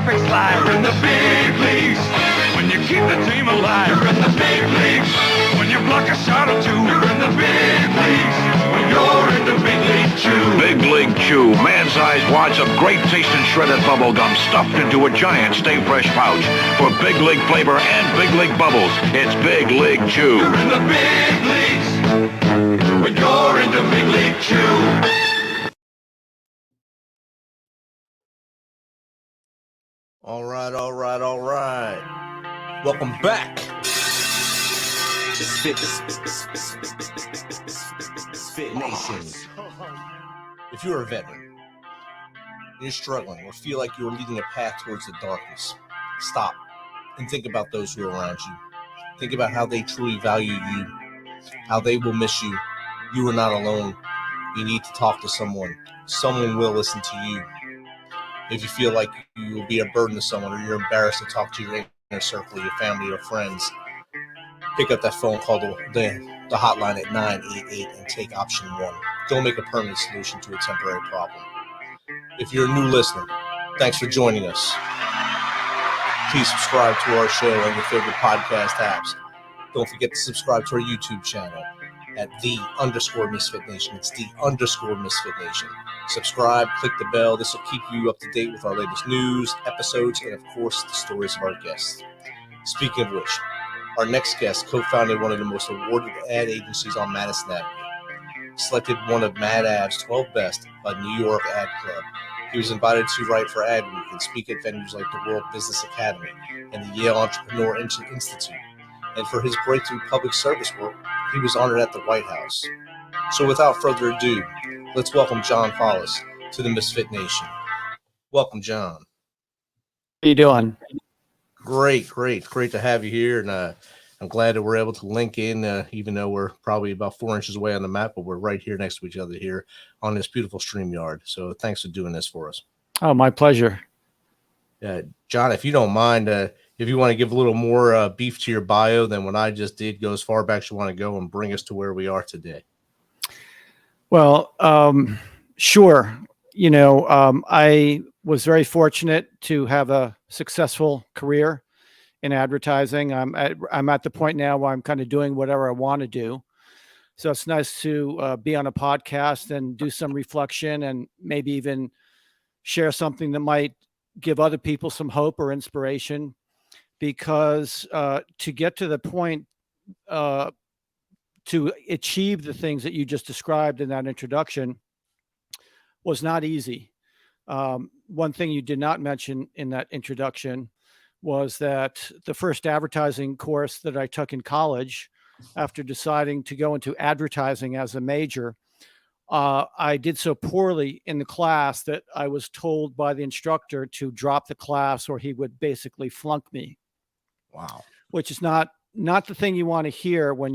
perfect slide. You're in the big leagues when you keep the team alive. You're in the big leagues when you block a shot or two. You're in the big leagues when you're in the big league chew. Big League Chew, man-sized wads of great tasting shredded bubble gum stuffed into a giant Stay Fresh pouch. For big league flavor and big league bubbles, it's Big League Chew. You're in the big leagues when you're in the big league chew. All right. Welcome back. MisFitNation. If you're a veteran, you're struggling, or feel like you're leading a path towards the darkness, stop and think about those who are around you. Think about how they truly value you, how they will miss you. You are not alone. You need to talk to someone. Someone will listen to you. If you feel like you will be a burden to someone, or you're embarrassed to talk to your inner circle, your family or friends, pick up that phone, call the hotline at 988 and take option 1. Don't make a permanent solution to a temporary problem. If you're a new listener, thanks for joining us. Please subscribe to our show on your favorite podcast apps. Don't forget to subscribe to our YouTube channel at _MisFitNation. It's _MisFitNation. Subscribe, click the bell. This will keep you up to date with our latest news, episodes, and of course, the stories of our guests. Speaking of which, our next guest co-founded one of the most awarded ad agencies on Madison Ave. Selected one of Mad Ave's 12 best by New York Ad Club. He was invited to write for Ad Week and speak at venues like the World Business Academy and the Yale Entrepreneur Institute. And for his breakthrough public service work, he was honored at the White House. So without further ado, let's welcome John Follis to the Misfit Nation. Welcome, John. How you doing? Great to have you here, and I'm glad that we're able to link in, even though we're probably about 4 inches away on the map, but we're right here next to each other here on this beautiful StreamYard. So thanks for doing this for us. Oh, my pleasure. John, if you don't mind, if you want to give a little more beef to your bio than what I just did, go as far back as you want to go and bring us to where we are today. Well, sure. I was very fortunate to have a successful career in advertising. I'm at the point now where I'm kind of doing whatever I want to do. So it's nice to be on a podcast and do some reflection and maybe even share something that might give other people some hope or inspiration, because to get to the point to achieve the things that you just described in that introduction was not easy. One thing you did not mention in that introduction was that the first advertising course that I took in college, after deciding to go into advertising as a major, I did so poorly in the class that I was told by the instructor to drop the class or he would basically flunk me. Wow. Which is not the thing you want to hear when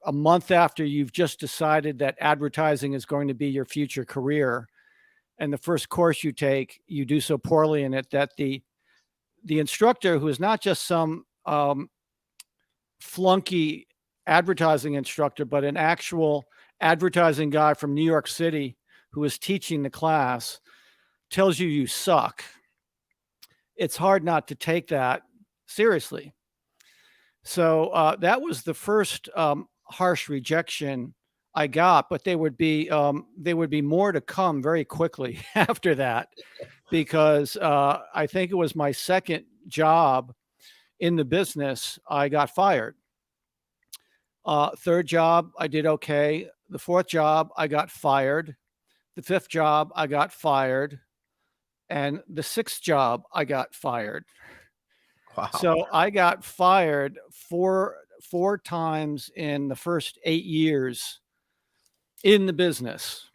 a month after you've just decided that advertising is going to be your future career, and the first course you take, you do so poorly in it that the instructor, who is not just some flunky advertising instructor, but an actual advertising guy from New York City who is teaching the class, tells you suck. It's hard not to take that seriously. So that was the first harsh rejection I got, but there would be more to come very quickly after that, because I think it was my second job in the business, I got fired. Third job, I did okay. The fourth job, I got fired. The fifth job, I got fired. And the sixth job, I got fired. Wow. So I got fired four times in the first 8 years in the business,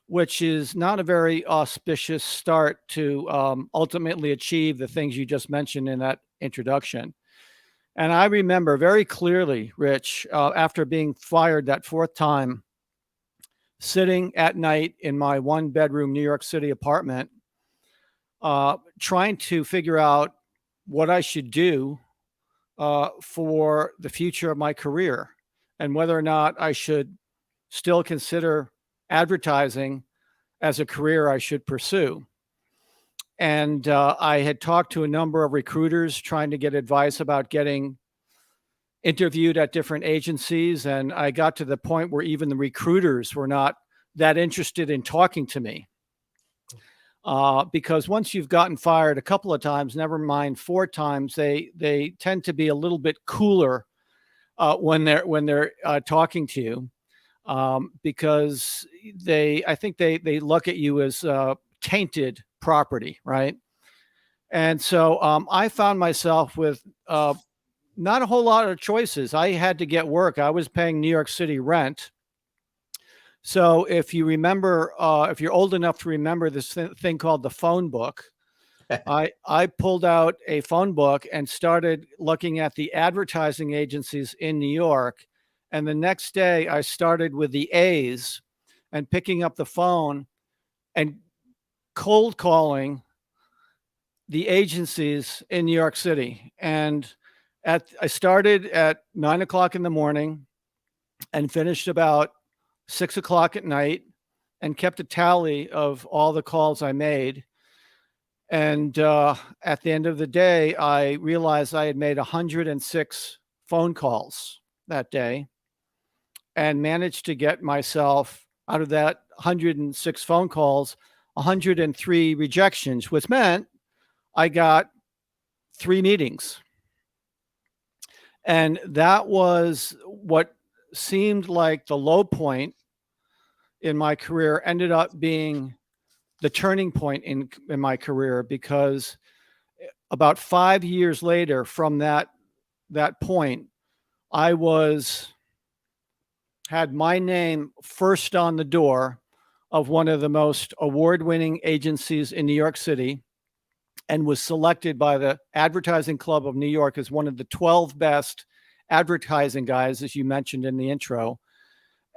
which is not a very auspicious start to ultimately achieve the things you just mentioned in that introduction. And I remember very clearly, Rich, after being fired that fourth time, sitting at night in my 1-bedroom New York City apartment, trying to figure out what I should do for the future of my career and whether or not I should still consider advertising as a career I should pursue. And I had talked to a number of recruiters trying to get advice about getting interviewed at different agencies. And I got to the point where even the recruiters were not that interested in talking to me. Because once you've gotten fired a couple of times, never mind 4 times, they tend to be a little bit cooler when they're talking to you, because I think they look at you as tainted property, right? And so I found myself with not a whole lot of choices. I had to get work. I was paying New York City rent. So if you remember, if you're old enough to remember this thing called the phone book, I pulled out a phone book and started looking at the advertising agencies in New York. And the next day I started with the A's and picking up the phone and cold calling the agencies in New York City. And I started at 9 o'clock in the morning and finished about 6 o'clock at night, and kept a tally of all the calls I made. And at the end of the day, I realized I had made 106 phone calls that day and managed to get myself out of that 106 phone calls, 103 rejections, which meant I got 3 meetings. And that was what seemed like the low point in my career, ended up being the turning point in my career, because about 5 years later from that point, I had my name first on the door of one of the most award-winning agencies in New York City, and was selected by the Advertising Club of New York as one of the 12 best advertising guys, as you mentioned in the intro.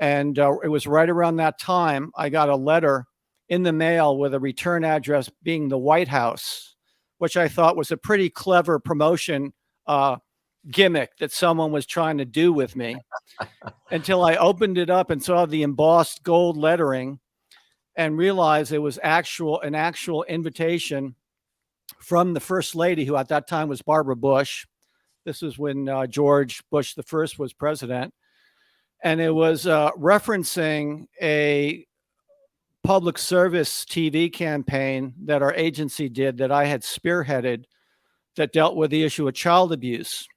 And it was right around that time I got a letter in the mail with a return address being the White House, which I thought was a pretty clever promotion gimmick that someone was trying to do with me, until I opened it up and saw the embossed gold lettering and realized it was an actual invitation from the First Lady, who at that time was Barbara Bush. This was when George Bush the first was president. And it was referencing a public service TV campaign that our agency did, that I had spearheaded, that dealt with the issue of child abuse,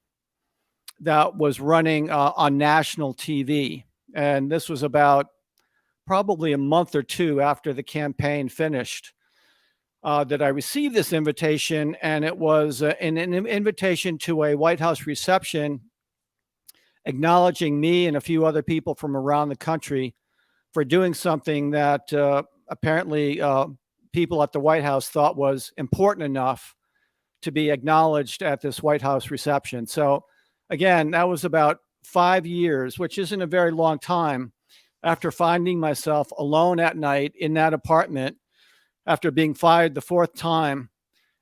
that was running on national TV. And this was about probably a month or 2 after the campaign finished, that I received this invitation. And it was an invitation to a White House reception, acknowledging me and a few other people from around the country for doing something that apparently people at the White House thought was important enough to be acknowledged at this White House reception. So again, that was about 5 years, which isn't a very long time, after finding myself alone at night in that apartment after being fired the 4th time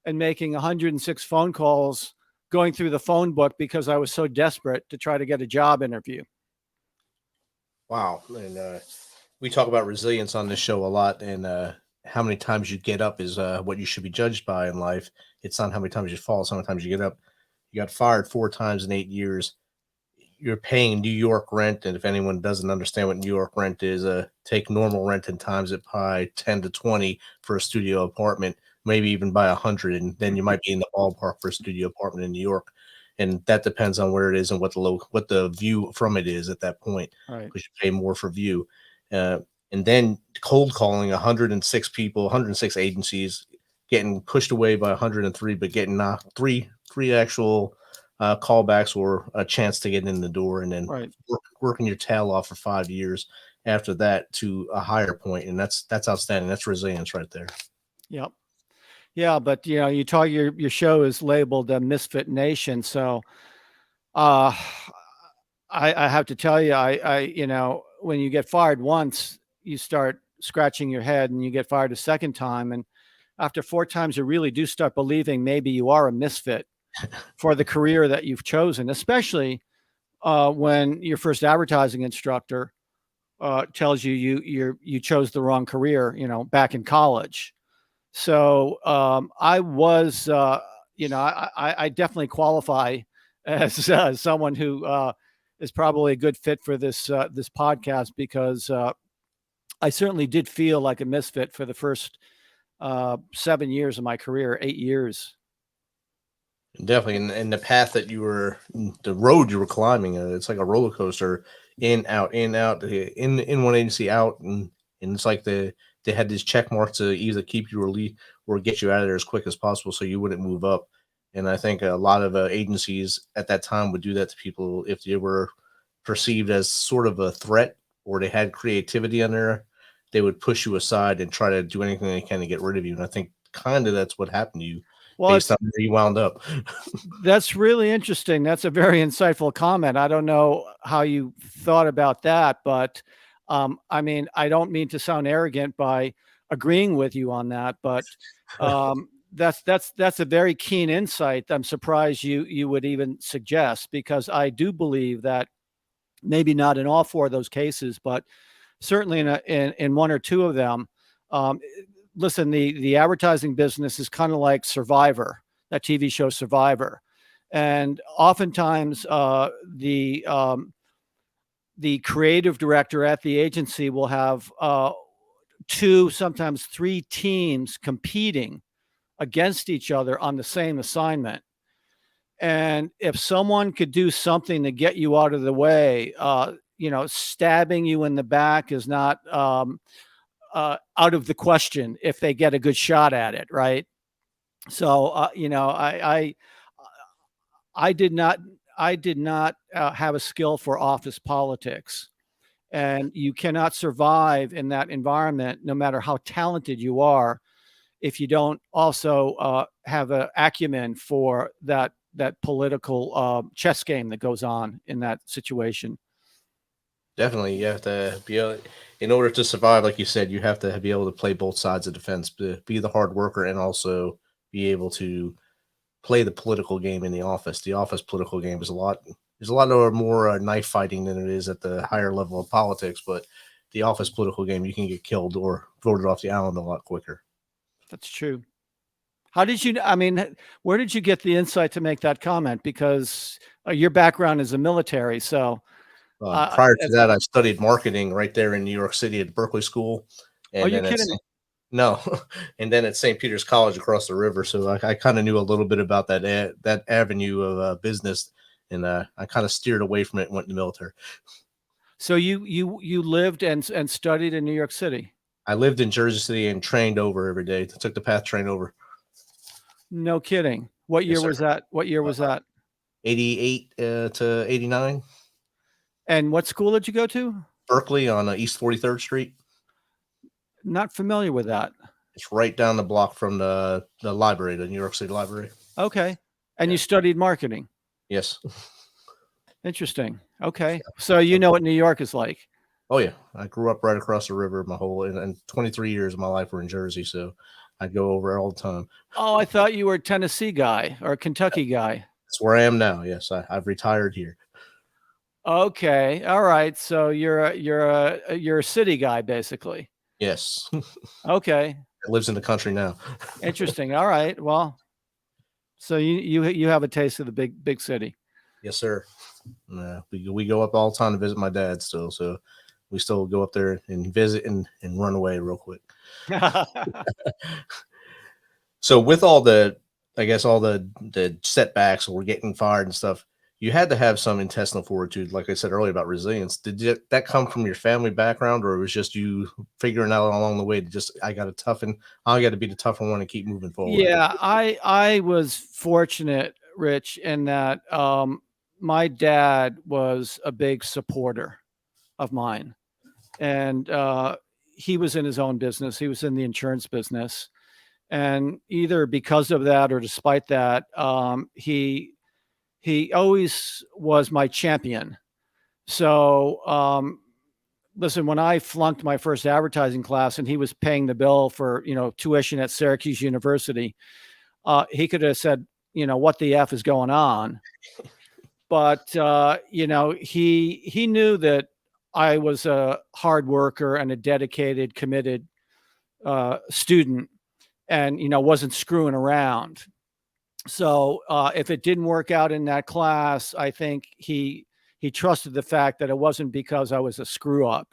and making 106 phone calls, going through the phone book because I was so desperate to try to get a job interview. Wow. And we talk about resilience on this show a lot, and how many times you get up is what you should be judged by in life. It's not how many times you fall, it's how many times you get up. You got fired 4 times in 8 years. You're paying New York rent, and if anyone doesn't understand what New York rent is, take normal rent and times it by 10 to 20 for a studio apartment, maybe even by 100, and then you might be in the ballpark for a studio apartment in New York. And that depends on where it is and what the view from it is at that point, Right. because you pay more for view. And then cold calling 106 people, 106 agencies, getting pushed away by 103, but getting three actual callbacks or a chance to get in the door, and then Right. working your tail off for 5 years after that to a higher point. And that's outstanding. That's resilience right there. Yep. Yeah, but you talk, your show is labeled MisFitNation, so I have to tell you, I when you get fired once, you start scratching your head, and you get fired a second time, and after 4 times, you really do start believing maybe you are a misfit for the career that you've chosen, especially when your first advertising instructor tells you chose the wrong career, back in college. So I was, I definitely qualify as someone who is probably a good fit for this podcast because I certainly did feel like a misfit for the first 7 years of my career, 8 years. Definitely, and the path that the road you were climbing, it's like a roller coaster, in, out, in one agency, out, and it's like they had these check marks to either keep you or leave or get you out of there as quick as possible, so you wouldn't move up. And I think a lot of agencies at that time would do that to people if they were perceived as sort of a threat or they had creativity on there. They would push you aside and try to do anything they can to get rid of you. And I think kind of that's what happened to you Well, based on where you wound up. that's really interesting. That's a very insightful comment. I don't know how you thought about that, but I mean, I don't mean to sound arrogant by agreeing with you on that, but that's a very keen insight. I'm surprised you would even suggest, because I do believe that maybe not in all four of those cases, but certainly in one or two of them. Um, Listen, the advertising business is kind of like Survivor, that TV show Survivor, and oftentimes the creative director at the agency will have two, sometimes three teams competing against each other on the same assignment. And if someone could do something to get you out of the way, stabbing you in the back is not out of the question if they get a good shot at it, right? So, I did not have a skill for office politics, and you cannot survive in that environment, no matter how talented you are, if you don't also have an acumen for that political chess game that goes on in that situation. Definitely, you have to be able, in order to survive, like you said, you have to be able to play both sides of the fence, be the hard worker, and also be able to play the political game in the office. The office political game is a lot. There's a lot more knife fighting than it is at the higher level of politics, but the office political game, you can get killed or voted off the island a lot quicker. That's true. How did you? I mean, where did you get the insight to make that comment? Because your background is a military, so. Prior to that, I studied marketing right there in New York City at Berkeley School, And are you kidding me? No, and then at St. Peter's College across the river. So I kind of knew a little bit about that avenue of business, and I kind of steered away from it and went in the military. So you lived and studied in New York City? I lived in Jersey City and trained over every day. Took the PATH train over. No kidding. What year was that? What year was that? 88 to 89. And what school did you go to? Berkeley on East 43rd Street. Not familiar with that. It's right down the block from the library, the New York City Library. Okay. And you studied marketing? Yes. Interesting. Okay. So you know what New York is like. Oh, yeah. I grew up right across the river and 23 years of my life were in Jersey, so I'd go over all the time. Oh, I thought you were a Tennessee guy or a Kentucky guy. That's where I am now. Yes, I've retired here. Okay. All right. So you're a city guy, basically. Yes. Okay. It lives in the country now. Interesting. All right. Well, so you have a taste of the big city. Yes, sir. We go up all the time to visit my dad still, so we still go up there and visit and run away real quick. So with all the setbacks, we're getting fired and stuff, you had to have some intestinal fortitude, like I said earlier about resilience. Did that come from your family background, or it was just you figuring out along the way to I got to be the tougher one and keep moving forward? Yeah, I was fortunate, Rich, in that my dad was a big supporter of mine, and he was in his own business. He was in the insurance business, and either because of that or despite that, he always was my champion. So, listen, when I flunked my first advertising class and he was paying the bill for, tuition at Syracuse University, he could have said, what the F is going on? But, he knew that I was a hard worker and a dedicated, committed student. and, wasn't screwing around. So if it didn't work out in that class, I think he trusted the fact that it wasn't because I was a screw up.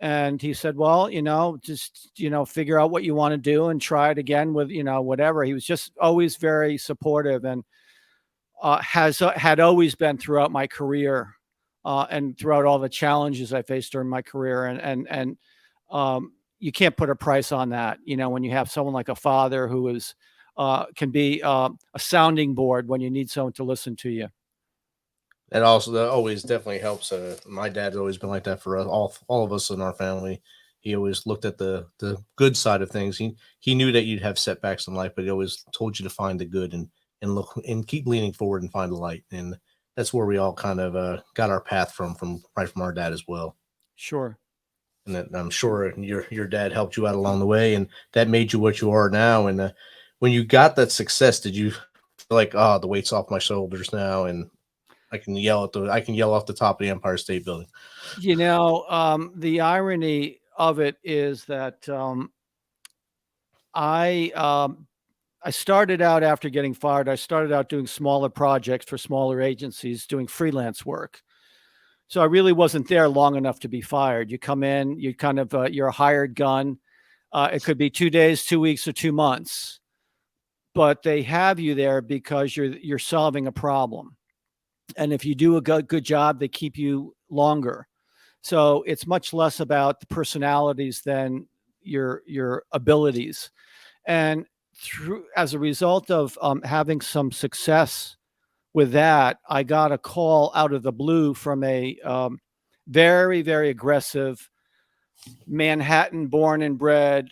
And he said, well, just, figure out what you want to do and try it again with, whatever. He was just always very supportive, and had always been throughout my career, and throughout all the challenges I faced during my career. And you can't put a price on that, when you have someone like a father who is can be a sounding board when you need someone to listen to you. That always definitely helps. My dad's always been like that for us, all of us in our family. He always looked at the good side of things. He knew that you'd have setbacks in life, but he always told you to find the good and look and keep leaning forward and find the light. And that's where we all kind of got our path from our dad as well. Sure. And that, I'm sure your dad helped you out along the way, and that made you what you are now. And when you got that success, did you feel like, oh, the weight's off my shoulders now, and I can yell off the top of the Empire State Building? The irony of it is that I started out, after getting fired, I started out doing smaller projects for smaller agencies, doing freelance work. So I really wasn't there long enough to be fired. You come in, you kind of you're a hired gun. It could be 2 days, 2 weeks, or 2 months, but they have you there because you're solving a problem. And if you do a good job, they keep you longer. So it's much less about the personalities than your abilities. And as a result of having some success with that, I got a call out of the blue from a very, very aggressive Manhattan born and bred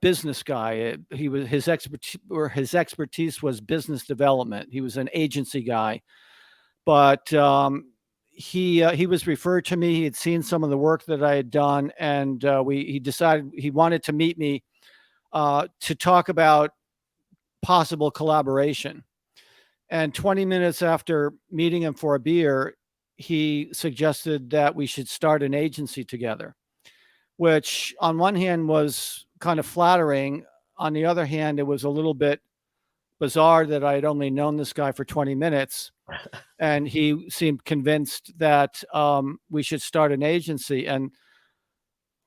business guy. His expertise was business development. He was an agency guy, but he was referred to me. He had seen some of the work that I had done, and he decided he wanted to meet me to talk about possible collaboration. And 20 minutes after meeting him for a beer, he suggested that we should start an agency together, which on one hand was kind of flattering. On the other hand, it was a little bit bizarre that I had only known this guy for 20 minutes. And he seemed convinced that we should start an agency. And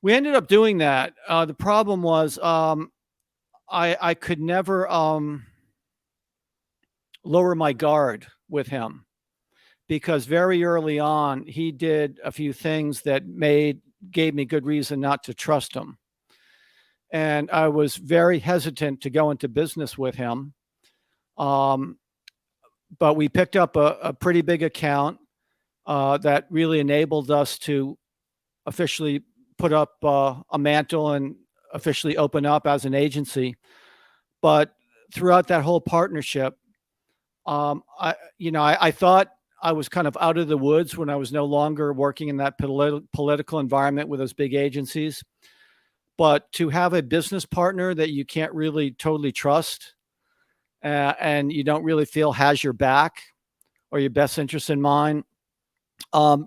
we ended up doing that. The problem was I could never lower my guard with him, because very early on, he did a few things that gave me good reason not to trust him. And I was very hesitant to go into business with him. But we picked up a pretty big account that really enabled us to officially put up a mantle and officially open up as an agency. But throughout that whole partnership, I thought I was kind of out of the woods when I was no longer working in that political environment with those big agencies. But to have a business partner that you can't really totally trust, and you don't really feel has your back or your best interest in mind,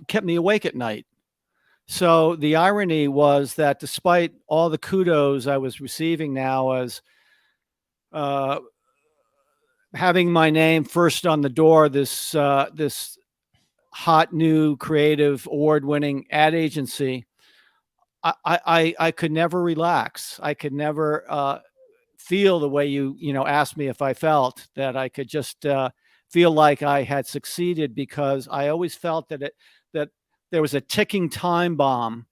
kept me awake at night. So the irony was that despite all the kudos I was receiving now as having my name first on the door, this hot, new, creative, award-winning ad agency, I could never relax. I could never feel the way you asked me if I felt, that I could just feel like I had succeeded, because I always felt that there was a ticking time bomb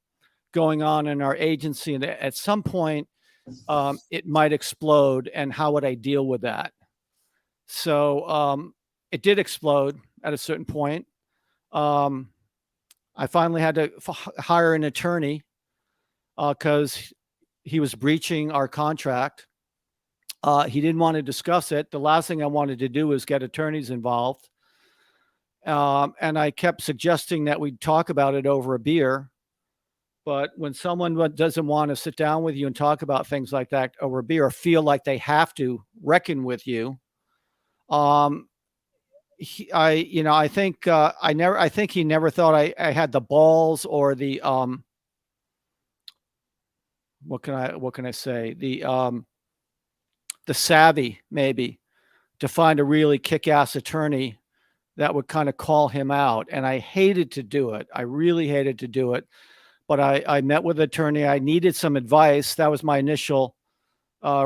going on in our agency, and at some point it might explode, and how would I deal with that? So it did explode at a certain point. I finally had to hire an attorney because he was breaching our contract. He didn't want to discuss it. The last thing I wanted to do was get attorneys involved. And I kept suggesting that we talk about it over a beer. But when someone doesn't want to sit down with you and talk about things like that over a beer, or feel like they have to reckon with you, I think he never thought I had the balls or the what can I say? The savvy maybe to find a really kick-ass attorney that would kind of call him out. And I hated to do it. I really hated to do it. But I met with the attorney. I needed some advice. That was my initial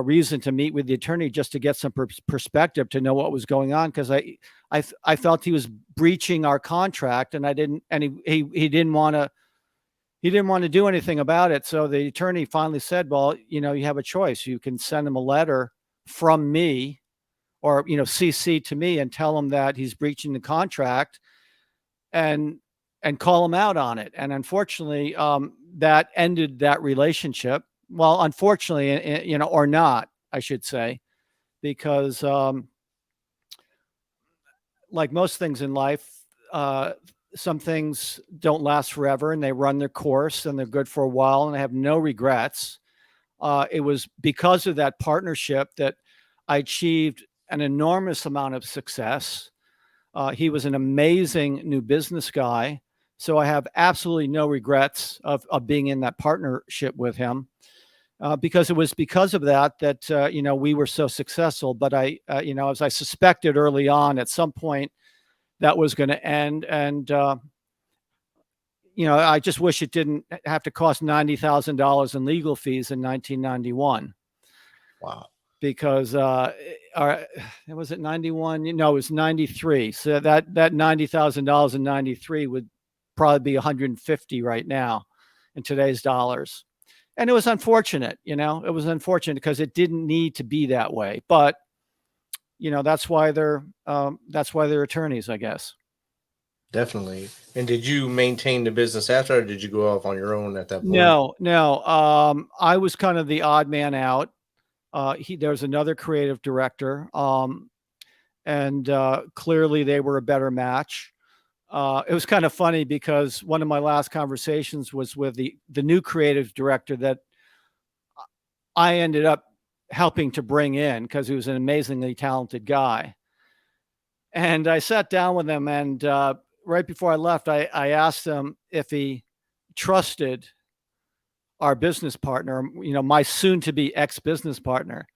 reason to meet with the attorney, just to get some perspective, to know what was going on, because I felt he was breaching our contract, and he didn't want to do anything about it. So the attorney finally said, well, you have a choice. You can send him a letter from me, or CC to me, and tell him that he's breaching the contract, and call him out on it. And unfortunately, that ended that relationship. Well, unfortunately, or not, I should say, because like most things in life, some things don't last forever, and they run their course, and they're good for a while, and I have no regrets. It was because of that partnership that I achieved an enormous amount of success. He was an amazing new business guy, so I have absolutely no regrets of being in that partnership with him, because it was because of that we were so successful. But as I suspected early on, at some point that was going to end, and I just wish it didn't have to cost $90,000 in legal fees in 1991. Wow. Because was it 91? No, it was 93. So that $90,000 in 93 would probably be 150 right now in today's dollars. And it was unfortunate, it was unfortunate because it didn't need to be that way. But that's why they're attorneys, I guess. Definitely. And did you maintain the business after, or did you go off on your own at that point? No. I was kind of the odd man out. There was another creative director, and clearly they were a better match. It was kind of funny because one of my last conversations was with the new creative director that I ended up helping to bring in, because he was an amazingly talented guy. And I sat down with him, and right before I left, I asked him if he trusted our business partner, my soon-to-be ex-business partner.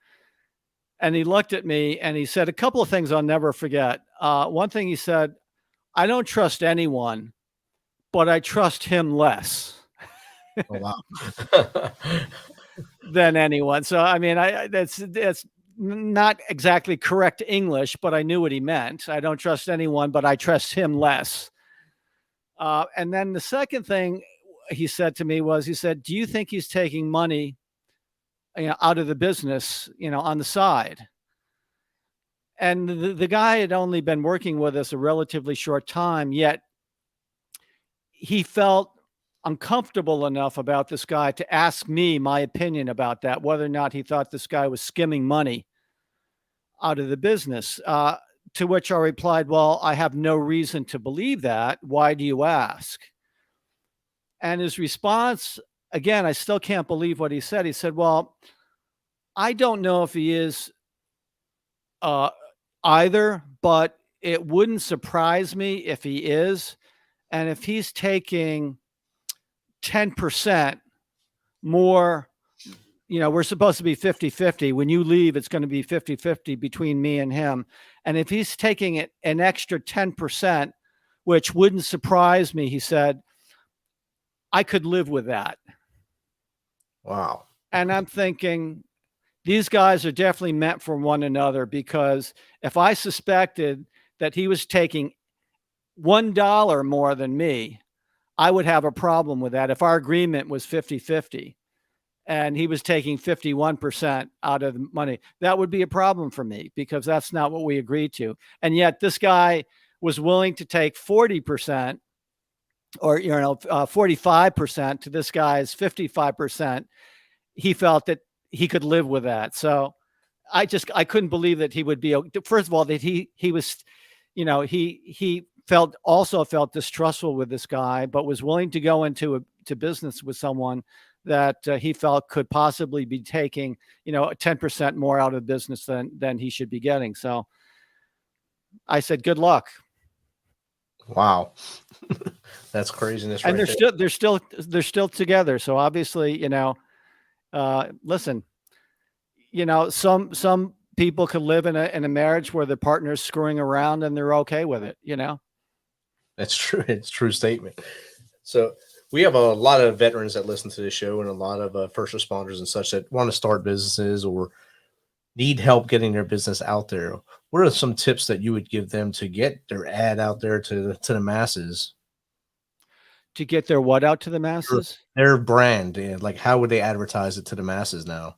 And he looked at me and he said a couple of things I'll never forget. One thing he said, I don't trust anyone, but I trust him less. Oh, wow. Than anyone. So, I mean, that's not exactly correct English, but I knew what he meant. I don't trust anyone, but I trust him less. And then the second thing he said to me was, do you think he's taking money out of the business, on the side? And the guy had only been working with us a relatively short time, yet he felt uncomfortable enough about this guy to ask me my opinion about that, whether or not he thought this guy was skimming money out of the business. To which I replied, well, I have no reason to believe that. Why do you ask? And his response, again, I still can't believe what he said. He said, well, I don't know if he is either, but it wouldn't surprise me if he is. And if he's taking 10% more, we're supposed to be 50-50. When you leave, it's going to be 50-50 between me and him. And if he's taking it an extra 10%, which wouldn't surprise me, he said, I could live with that. Wow. And I'm thinking, these guys are definitely meant for one another, because if I suspected that he was taking $1 more than me, I would have a problem with that. If our agreement was 50-50 and he was taking 51% out of the money, that would be a problem for me, because that's not what we agreed to. And yet this guy was willing to take 40% or 45% to this guy's 55%. He felt that he could live with that. So I couldn't believe that he would be, first of all, that he was, he also felt distrustful with this guy, but was willing to go into business with someone that he felt could possibly be taking, 10% more out of business than he should be getting. So I said, good luck. Wow. That's craziness. And they're still together. So obviously, Listen, some people could live in a marriage where the partner's screwing around and they're okay with it. That's true. It's a true statement. So we have a lot of veterans that listen to the show, and a lot of first responders and such that want to start businesses or need help getting their business out there. What are some tips that you would give them to get their ad out there to the masses? To get their what out to the masses? Their brand, and like how would they advertise it to the masses now?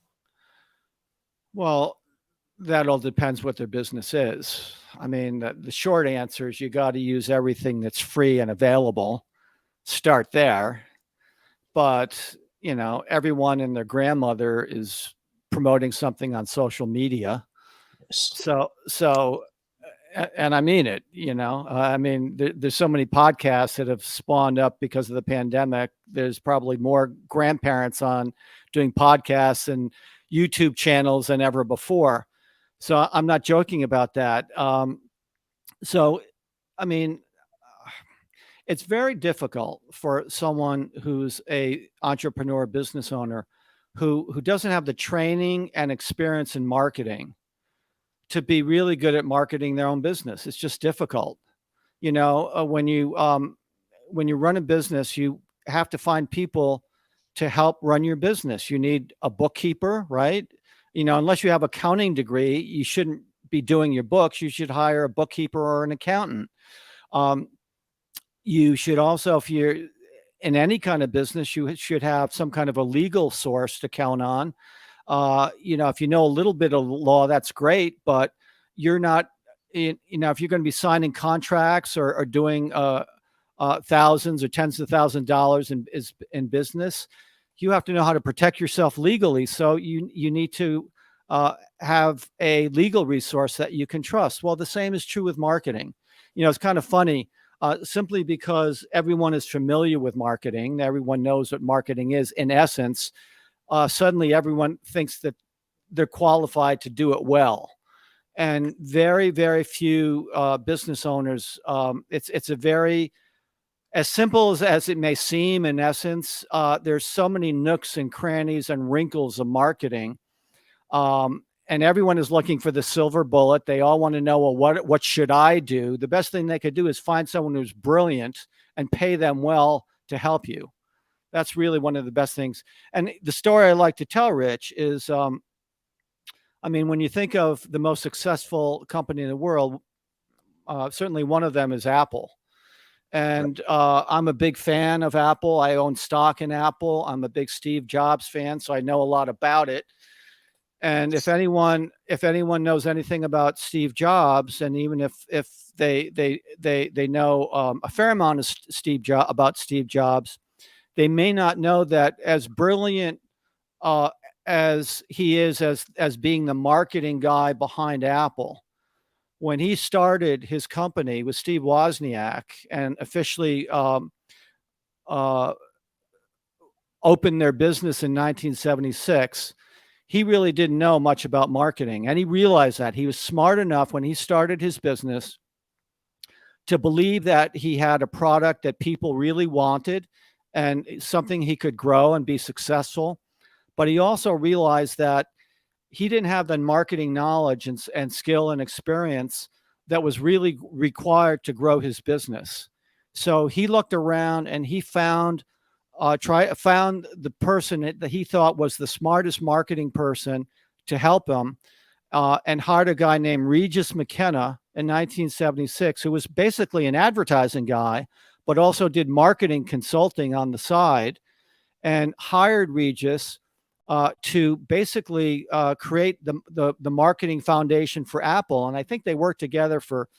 Well, that all depends what their business is. I mean, the short answer is you got to use everything that's free and available. Start there. But, everyone and their grandmother is promoting something on social media. So, and I mean it, I mean, there's so many podcasts that have spawned up because of the pandemic. There's probably more grandparents on doing podcasts and YouTube channels than ever before. So I'm not joking about that. So, I mean, it's very difficult for someone who's a entrepreneur, business owner, who doesn't have the training and experience in marketing to be really good at marketing their own business. It's just difficult. When you run a business, you have to find people to help run your business. You need a bookkeeper, right? Unless you have accounting degree, you shouldn't be doing your books. You should hire a bookkeeper or an accountant. You should also, if you're in any kind of business, you should have some kind of a legal source to count on. If you know a little bit of law, that's great, but you're not, if you're going to be signing contracts or doing thousands or tens of thousands of dollars in business, you have to know how to protect yourself legally. So you need to have a legal resource that you can trust. Well, the same is true with marketing. It's kind of funny. Simply because everyone is familiar with marketing, everyone knows what marketing is in essence, suddenly everyone thinks that they're qualified to do it well. And very, very few business owners, it's a very, as simple as it may seem in essence, there's so many nooks and crannies and wrinkles of marketing. And everyone is looking for the silver bullet. They all want to know, well, what should I do? The best thing they could do is find someone who's brilliant and pay them well to help you. That's really one of the best things. And the story I like to tell, Rich, is, when you think of the most successful company in the world, certainly one of them is Apple. And I'm a big fan of Apple. I own stock in Apple. I'm a big Steve Jobs fan, so I know a lot about it. And if anyone knows anything about Steve Jobs, and even if they know a fair amount of about Steve Jobs, they may not know that as brilliant as he is as being the marketing guy behind Apple, when he started his company with Steve Wozniak and officially opened their business in 1976. He really didn't know much about marketing. And he realized that. He was smart enough when he started his business to believe that he had a product that people really wanted and something he could grow and be successful. But he also realized that he didn't have the marketing knowledge and skill and experience that was really required to grow his business. So he looked around and he found the person that he thought was the smartest marketing person to help him, and hired a guy named Regis McKenna in 1976, who was basically an advertising guy, but also did marketing consulting on the side, and hired Regis to basically create the marketing foundation for Apple. And I think they worked together for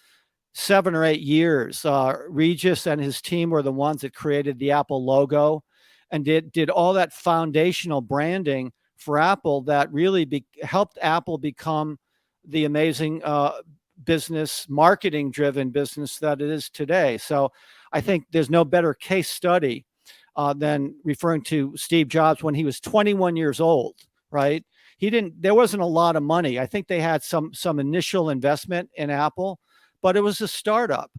7 or 8 years. Regis and his team were the ones that created the Apple logo and did all that foundational branding for Apple that really helped Apple become the amazing business, marketing-driven business that it is today. So I think there's no better case study than referring to Steve Jobs when he was 21 years old, right? There wasn't a lot of money. I think they had some initial investment in Apple, but it was a startup.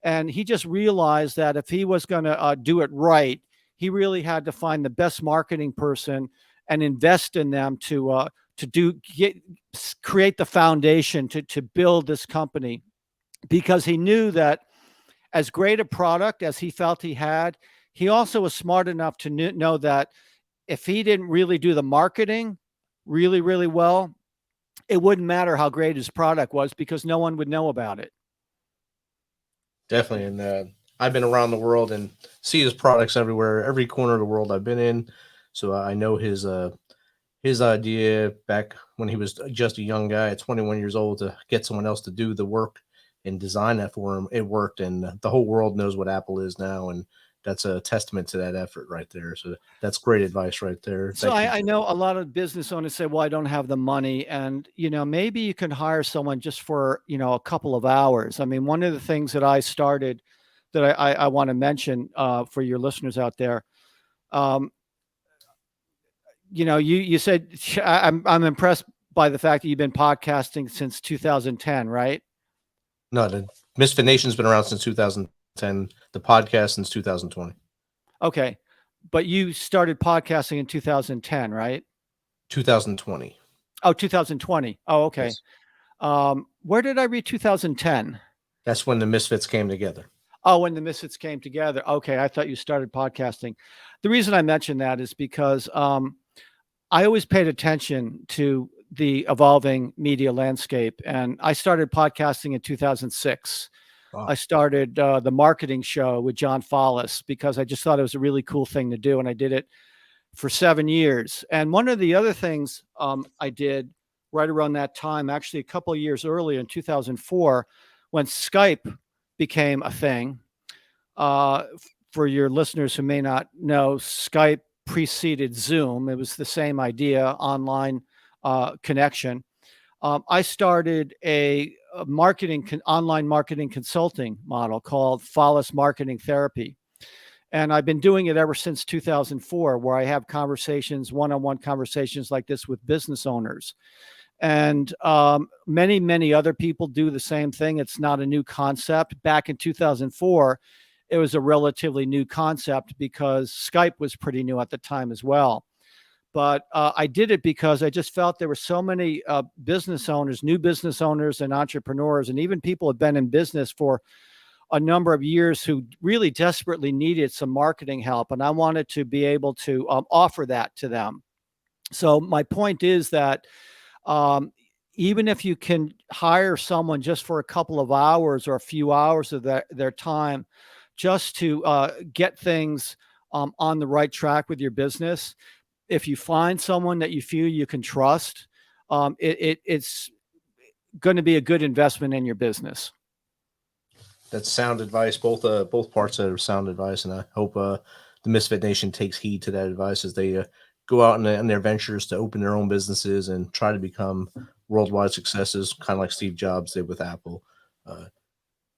And he just realized that if he was going to do it right, he really had to find the best marketing person and invest in them to create the foundation to build this company, because he knew that as great a product as he felt he had, he also was smart enough to know that if he didn't really do the marketing really, really well, it wouldn't matter how great his product was because no one would know about it. Definitely. And I've been around the world and see his products everywhere, every corner of the world I've been in. So I know his idea back when he was just a young guy at 21 years old to get someone else to do the work and design that for him. It worked, and the whole world knows what Apple is now, and that's a testament to that effort right there. So that's great advice right there. So I know a lot of business owners say, well, I don't have the money. And, maybe you can hire someone just for, a couple of hours. I mean, one of the things that I started that I want to mention for your listeners out there, you said, I'm impressed by the fact that you've been podcasting since 2010, right? No, the MisFitNation's been around since 2010, the podcast since 2020. Okay. But you started podcasting in 2010, right? 2020. Oh, 2020. Oh, okay. Yes. Where did I read 2010? That's when the Misfits came together. Oh, when the Misfits came together. Okay. I thought you started podcasting. The reason I mentioned that is because I always paid attention to the evolving media landscape. And I started podcasting in 2006. Wow. I started the marketing show with John Follis because I just thought it was a really cool thing to do. And I did it for 7 years. And one of the other things I did right around that time, actually a couple of years earlier in 2004, when Skype became a thing. For your listeners who may not know, Skype preceded Zoom. It was the same idea, online connection. I started a online marketing consulting model called Follis Marketing Therapy. And I've been doing it ever since 2004, where I have conversations, one-on-one conversations like this with business owners. And many, many other people do the same thing. It's not a new concept. Back in 2004, it was a relatively new concept because Skype was pretty new at the time as well. But I did it because I just felt there were so many business owners, new business owners and entrepreneurs, and even people who have been in business for a number of years who really desperately needed some marketing help. And I wanted to be able to offer that to them. So my point is that even if you can hire someone just for a couple of hours or a few hours of their time, just to get things on the right track with your business, if you find someone that you feel you can trust, it's going to be a good investment in your business. That's sound advice. Both parts are sound advice, and I hope the Misfit Nation takes heed to that advice as they go out in their ventures to open their own businesses and try to become worldwide successes, kind of like Steve Jobs did with Apple.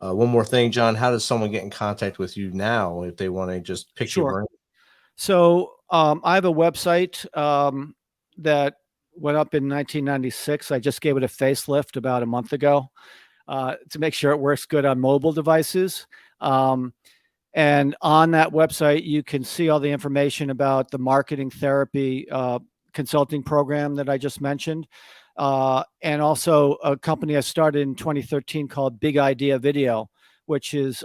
One more thing, John, how does someone get in contact with you now if they want to just pick your brain? So I have a website that went up in 1996. I just gave it a facelift about a month ago to make sure it works good on mobile devices. And on that website, you can see all the information about the marketing therapy consulting program that I just mentioned. And also a company I started in 2013 called Big Idea Video, which is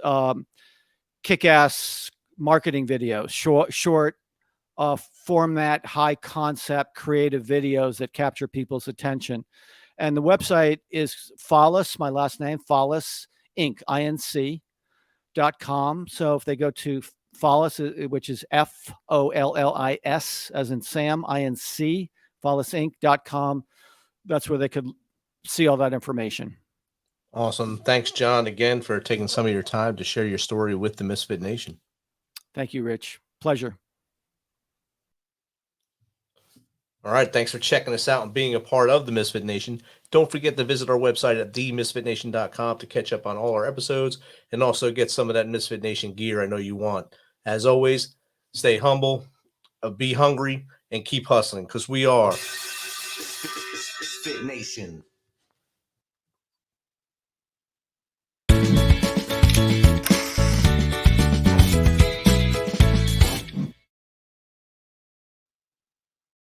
kick-ass marketing videos, short format, high concept, creative videos that capture people's attention. And the website is Follis, my last name, Follis Inc., INC.com. So if they go to Follis, which is FOLLIS, as in Sam, INC, follisinc.com, that's where they could see all that information. Awesome. Thanks, John, again, for taking some of your time to share your story with the Misfit Nation. Thank you, Rich. Pleasure. All right. Thanks for checking us out and being a part of the Misfit Nation. Don't forget to visit our website at themisfitnation.com to catch up on all our episodes and also get some of that Misfit Nation gear I know you want. As always, stay humble, be hungry, and keep hustling because we are Fit Nation.